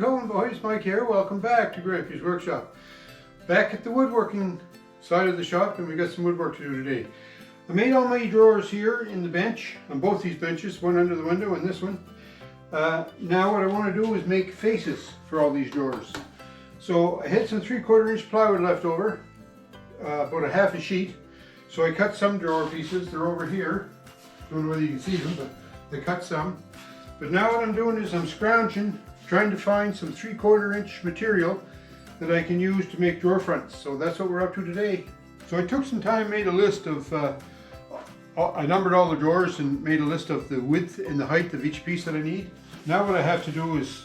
How's it going, boys? Mike here. Welcome back to Grampie's workshop. Back at the woodworking side of the shop, and we got some woodwork to do today. I made all my drawers here in the bench, on both these benches, one under the window and this one. Now what I want to do is make faces for all these drawers. So I had some 3/4 inch plywood left over, about a half a sheet. So I cut some drawer pieces. They're over here. Don't know whether you can see them, but I cut some. But now what I'm doing is I'm scrounging, trying to find some 3/4 inch material that I can use to make drawer fronts. So that's what we're up to today. So I took some time, made a list of, I numbered all the drawers and made a list of the width and the height of each piece that I need. Now what I have to do is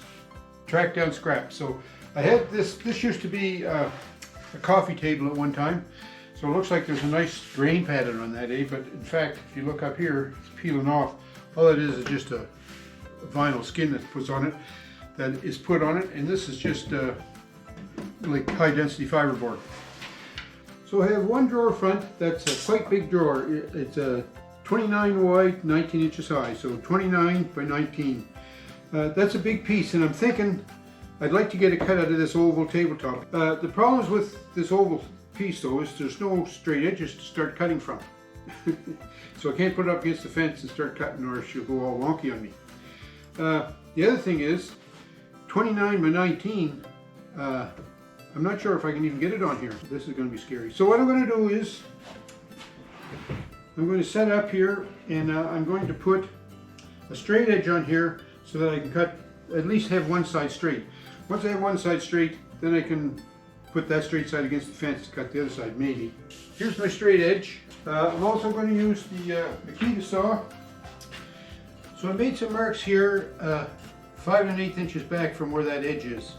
track down scrap. So I had this used to be a coffee table at one time. So it looks like there's a nice grain pattern on that, but in fact, if you look up here, it's peeling off. All it is just a vinyl skin that puts on it, that is put on it, and this is just like high density fiberboard. So I have one drawer front that's a quite big drawer. It's a 29 wide, 19 inches high, so 29 by 19. That's a big piece, and I'm thinking I'd like to get a cut out of this oval tabletop. The problems with this oval piece though is there's no straight edges to start cutting from. So I can't put it up against the fence and start cutting, or she'll go all wonky on me. The other thing is 29 by 19, I'm not sure if I can even get it on here. This is going to be scary. So what I'm going to do is I'm going to set up here, and I'm going to put a straight edge on here so that I can cut, at least have one side straight. Once I have one side straight, then I can put that straight side against the fence to cut the other side, maybe. Here's my straight edge. I'm also going to use the Makita saw. So I made some marks here, 5 1/8 inches back from where that edge is.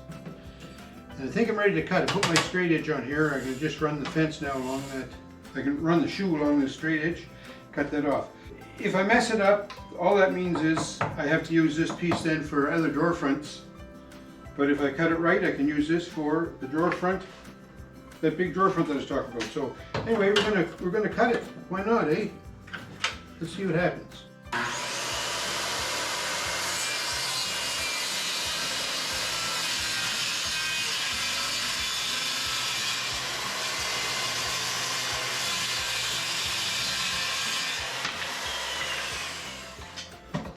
And I think I'm ready to cut. I put my straight edge on here. I can just run the fence now along that. I can run the shoe along the straight edge, cut that off. If I mess it up, all that means is I have to use this piece then for other drawer fronts. But if I cut it right, I can use this for the drawer front, that big drawer front that I was talking about. So anyway, we're gonna cut it. Why not, eh? Let's see what happens.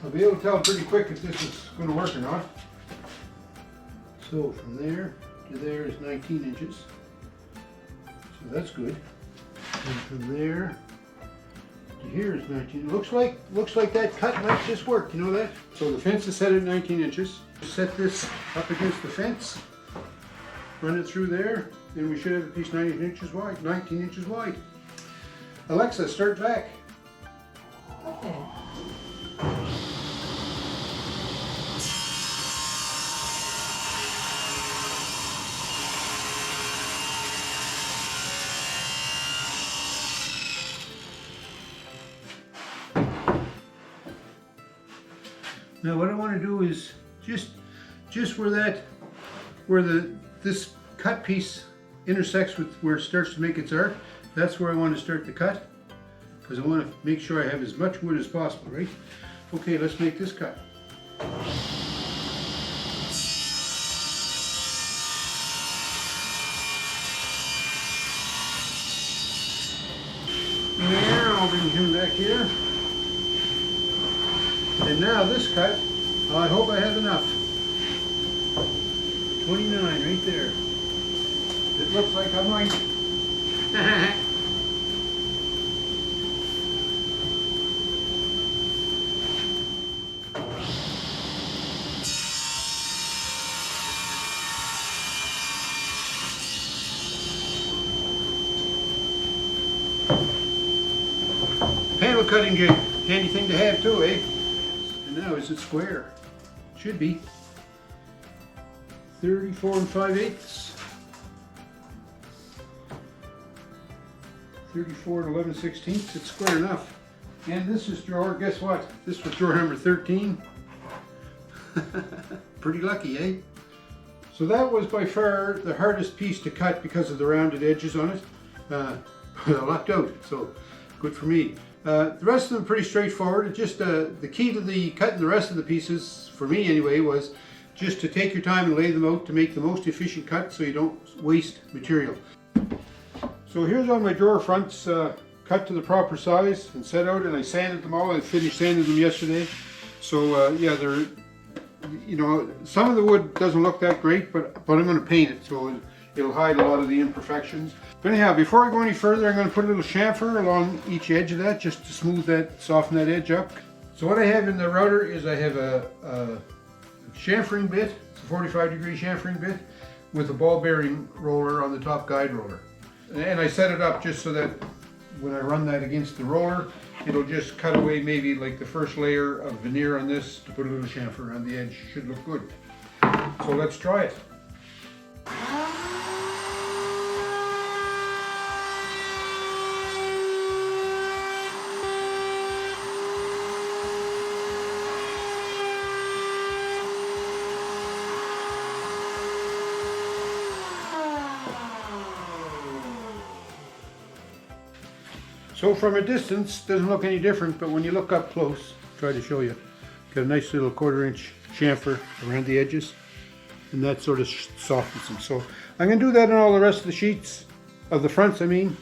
I'll be able to tell pretty quick if this is going to work or not. So from there to there is 19 inches. So that's good. And from there to here is 19. Looks like that cut might just work. You know that? So the fence is set at 19 inches. Set this up against the fence. Run it through there, and we should have a piece 19 inches wide. 19 inches wide. Alexa, start back. Okay. Now what I want to do is just where this cut piece intersects with where it starts to make its arc, that's where I want to start the cut, because I want to make sure I have as much wood as possible, right? Okay, let's make this cut. Now I'll bring him back here. And now this cut, I hope I have enough. 29 right there. It looks like I might. Panel cutting jig, handy thing to have too, eh? And now, is it square? Should be. 34 5/8. 34 11/16. It's square enough. And this is drawer, guess what? This was drawer number 13. Pretty lucky, eh? So that was by far the hardest piece to cut because of the rounded edges on it. I lucked out, so good for me. The rest of them are pretty straightforward. It just the key to the cutting the rest of the pieces, for me anyway, was just to take your time and lay them out to make the most efficient cut so you don't waste material. So here's all my drawer fronts cut to the proper size and set out, and I sanded them all. I finished sanding them yesterday. So yeah, they're, you know, some of the wood doesn't look that great, but I'm going to paint it so it'll hide a lot of the imperfections. But anyhow, before I go any further, I'm going to put a little chamfer along each edge of that just to smooth that, soften that edge up. So what I have in the router is I have a chamfering bit. It's a 45-degree chamfering bit with a ball bearing roller on the top guide roller. And I set it up just so that when I run that against the roller, it'll just cut away maybe like the first layer of veneer on this to put a little chamfer around the edge. Should look good. So let's try it. So from a distance, doesn't look any different, but when you look up close, try to show you. Got a nice little 1/4-inch chamfer around the edges, and that sort of softens them. So I'm going to do that on all the rest of the sheets, of the fronts I mean,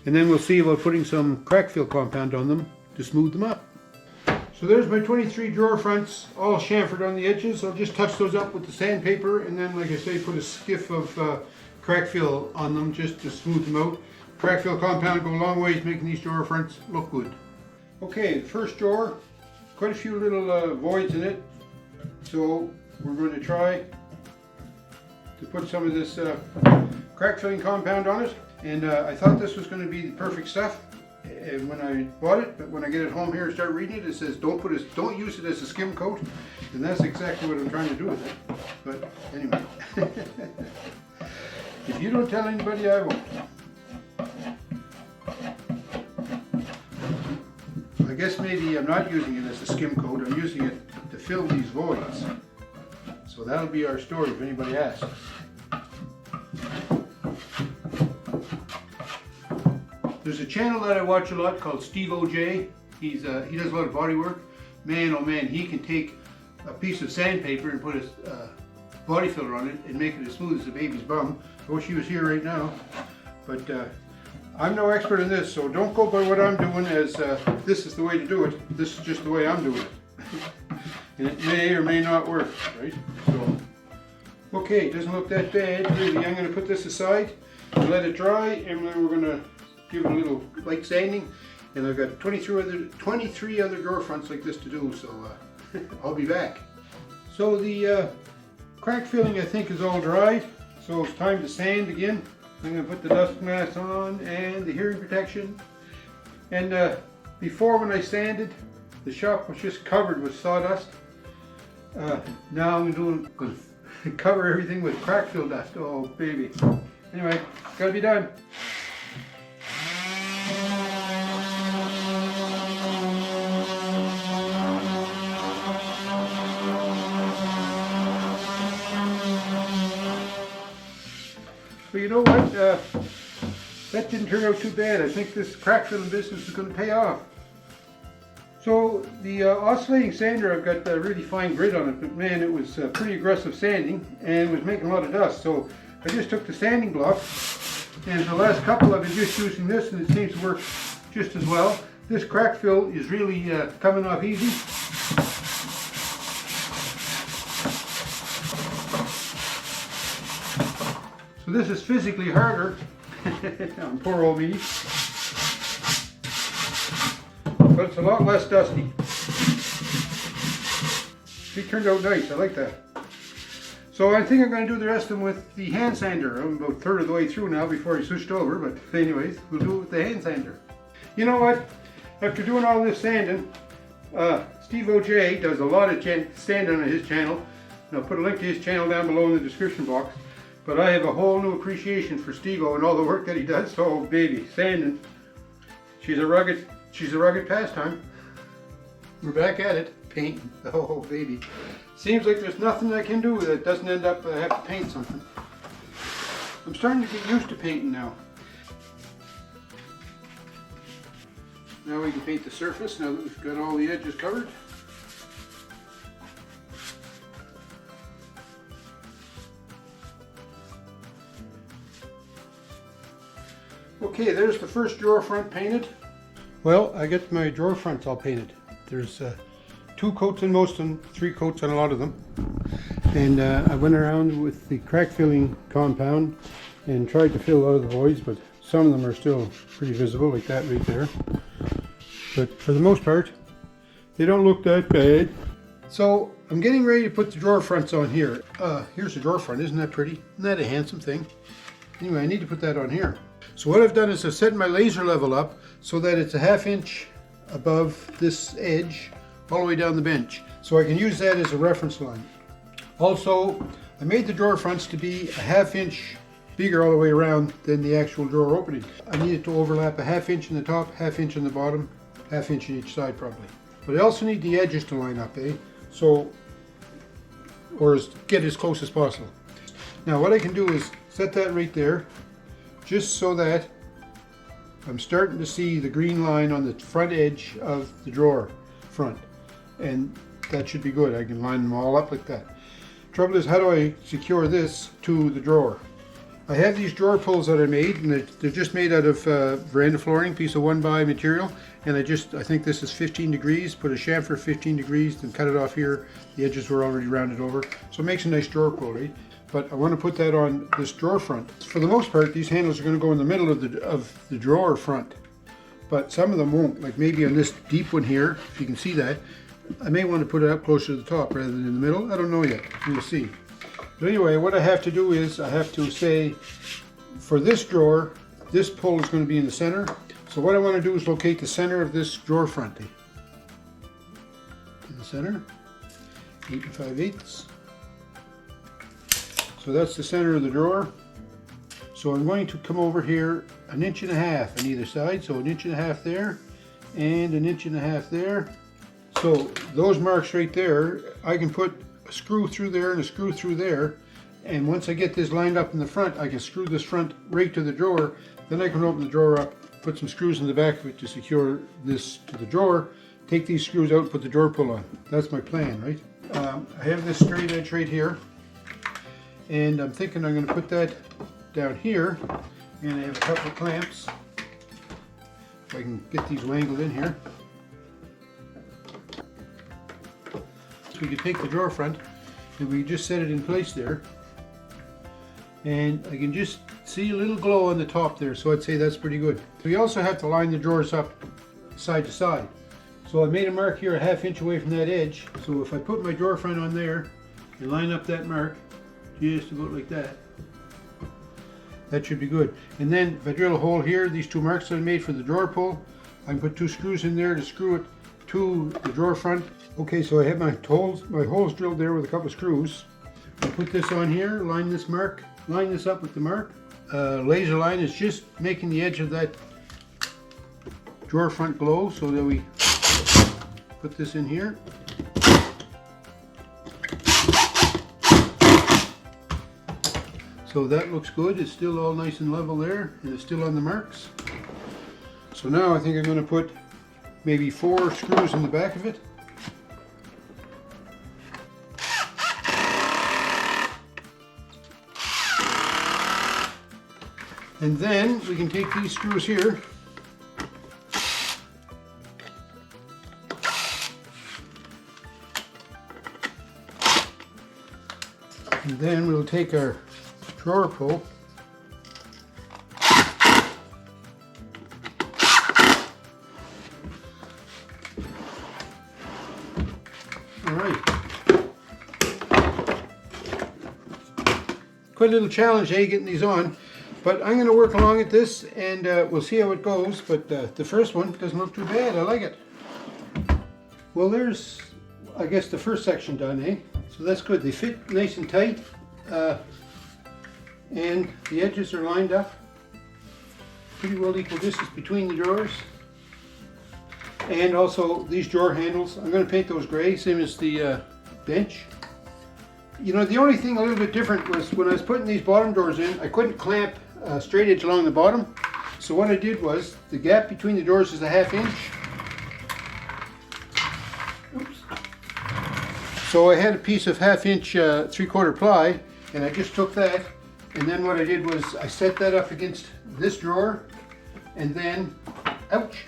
and then we'll see about putting some crack fill compound on them to smooth them up. So there's my 23 drawer fronts, all chamfered on the edges. I'll just touch those up with the sandpaper, and then, like I say, put a skiff of crack fill on them just to smooth them out. Crack fill compound go a long ways making these drawer fronts look good. Okay, the first drawer, quite a few little voids in it, so we're going to try to put some of this crack filling compound on it. And I thought this was going to be the perfect stuff when I bought it, but when I get it home here and start reading it, it says don't use it as a skim coat, and that's exactly what I'm trying to do with it. But anyway, if you don't tell anybody, I won't. I guess maybe I'm not using it as a skim coat, I'm using it to fill these voids. So that'll be our story if anybody asks. There's a channel that I watch a lot called Stevo J. He does a lot of body work. Man, oh man, he can take a piece of sandpaper and put a body filler on it and make it as smooth as a baby's bum. I wish he was here right now. But I'm no expert in this, so don't go by what I'm doing as this is the way to do it. This is just the way I'm doing it. And it may or may not work, right? So, okay, it doesn't look that bad, really. I'm going to put this aside and let it dry, and then we're going to give it a little light sanding. And I've got 23 other drawer fronts like this to do, so I'll be back. So the crack filling, I think, is all dried, so it's time to sand again. I'm going to put the dust mask on and the hearing protection. And before, when I sanded, the shop was just covered with sawdust. Now I'm going to cover everything with crack fill dust. Oh baby. Anyway, it's got to be done. But you know what? That didn't turn out too bad. I think this crack filling business is going to pay off. So the oscillating sander, I've got a really fine grit on it, but man, it was pretty aggressive sanding and was making a lot of dust. So I just took the sanding block, and the last couple I've been just using this, and it seems to work just as well. This crack fill is really coming off easy. So this is physically harder on poor old me, but it's a lot less dusty. It turned out nice, I like that. So I think I'm going to do the rest of them with the hand sander. I'm about a third of the way through now before I switched over, but anyways, we'll do it with the hand sander. You know what? After doing all this sanding, Stevo J does a lot of sanding on his channel, and I'll put a link to his channel down below in the description box. But I have a whole new appreciation for Stevo and all the work that he does. So baby, sanding, she's a rugged pastime. We're back at it, painting. Oh baby, seems like there's nothing I can do that doesn't end up I have to paint something. I'm starting to get used to painting now. Now we can paint the surface now that we've got all the edges covered. Okay, there's the first drawer front painted. Well, I got my drawer fronts all painted. There's 2 coats on most of them, 3 coats on a lot of them. And I went around with the crack filling compound and tried to fill a lot of the voids, but some of them are still pretty visible, like that right there. But for the most part, they don't look that bad. So I'm getting ready to put the drawer fronts on here. Here's the drawer front, isn't that pretty? Isn't that a handsome thing? Anyway, I need to put that on here. So what I've done is I've set my laser level up so that it's a 1/2 inch above this edge all the way down the bench. So I can use that as a reference line. Also, I made the drawer fronts to be a 1/2 inch bigger all the way around than the actual drawer opening. I need it to overlap a 1/2 inch in the top, 1/2 inch in the bottom, 1/2 inch in each side probably. But I also need the edges to line up, So, or get as close as possible. Now what I can do is set that right there, just so that I'm starting to see the green line on the front edge of the drawer front. And that should be good. I can line them all up like that. Trouble is, how do I secure this to the drawer? I have these drawer pulls that I made, and they're just made out of veranda flooring, piece of 1x material. And I think this is 15 degrees, put a chamfer 15 degrees, then cut it off here. The edges were already rounded over. So it makes a nice drawer pull, right? But I want to put that on this drawer front. For the most part, these handles are going to go in the middle of the drawer front. But some of them won't, like maybe on this deep one here, if you can see that. I may want to put it up closer to the top rather than in the middle. I don't know yet. We'll see. But anyway, what I have to do is I have to say, for this drawer, this pull is going to be in the center. So what I want to do is locate the center of this drawer front. In the center, 8 5/8. So that's the center of the drawer. So I'm going to come over here 1.5 inches on either side. So 1.5 inches there and 1.5 inches there. So those marks right there, I can put a screw through there and a screw through there. And once I get this lined up in the front, I can screw this front right to the drawer. Then I can open the drawer up, put some screws in the back of it to secure this to the drawer, take these screws out and put the drawer pull on. That's my plan, right? I have this straight edge right here. And I'm thinking I'm going to put that down here, and I have a couple of clamps. If I can get these wangled in here. So we can take the drawer front and we just set it in place there. And I can just see a little glow on the top there, so I'd say that's pretty good. We also have to line the drawers up side to side. So I made a mark here 1/2 inch away from that edge. So if I put my drawer front on there and line up that mark, just about like that. That should be good. And then if I drill a hole here, these 2 marks that I made for the drawer pull, I can put 2 screws in there to screw it to the drawer front. Okay, so I have my holes drilled there with a couple of screws. I'll put this on here, line this up with the mark. Laser line is just making the edge of that drawer front glow, so that we put this in here. So that looks good. It's still all nice and level there, and it's still on the marks. So now I think I'm going to put maybe 4 screws in the back of it. And then we can take these screws here and then we'll take our drawer pull quite a little challenge, getting these on. But I'm going to work along at this, and we'll see how it goes. But the first one doesn't look too bad. I like it. Well, there's, I guess, the first section done, So that's good. They fit nice and tight, and the edges are lined up. Pretty well equal distance between the drawers. And also these drawer handles, I'm going to paint those gray, same as the bench. You know, the only thing a little bit different was when I was putting these bottom drawers in, I couldn't clamp straight edge along the bottom. So what I did was, the gap between the drawers is a 1/2 inch. Oops. So I had a piece of 1/2 inch 3/4 ply, and I just took that, and then what I did was I set that up against this drawer, and then, ouch,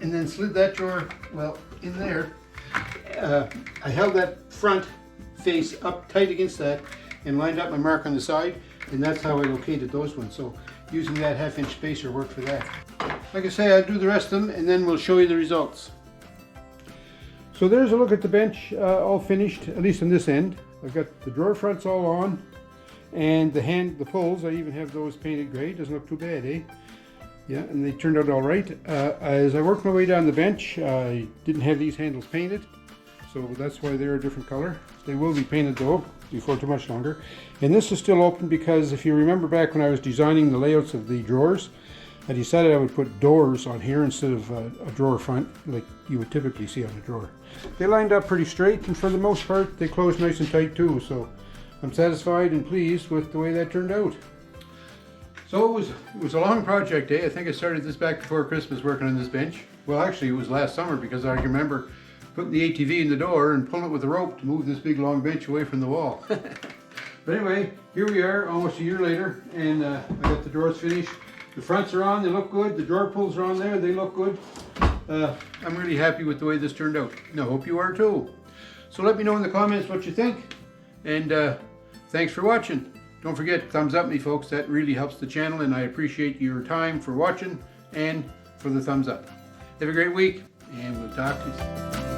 and then slid that drawer, well, in there. I held that front face up tight against that and lined up my mark on the side, and that's how I located those ones. So using that 1/2 inch spacer worked for that. Like I say, I'll do the rest of them and then we'll show you the results. So there's a look at the bench, all finished, at least on this end. I've got the drawer fronts all on, and the pulls, I even have those painted gray. Doesn't look too bad, eh? Yeah, and they turned out all right. As I worked my way down the bench, I didn't have these handles painted, so that's why they're a different color. They will be painted though, before too much longer. And this is still open because if you remember back when I was designing the layouts of the drawers, I decided I would put doors on here instead of a drawer front like you would typically see on a drawer. They lined up pretty straight, and for the most part they closed nice and tight too, so I'm satisfied and pleased with the way that turned out. So it was a long project, eh? I think I started this back before Christmas working on this bench. Well, actually it was last summer because I remember putting the ATV in the door and pulling it with a rope to move this big long bench away from the wall. But anyway, here we are almost a year later, and I got the drawers finished. The fronts are on, they look good. The drawer pulls are on there, they look good. I'm really happy with the way this turned out, and I hope you are too. So let me know in the comments what you think, and thanks for watching. Don't forget, thumbs up me folks, that really helps the channel, and I appreciate your time for watching and for the thumbs up. Have a great week, and we'll talk to you soon.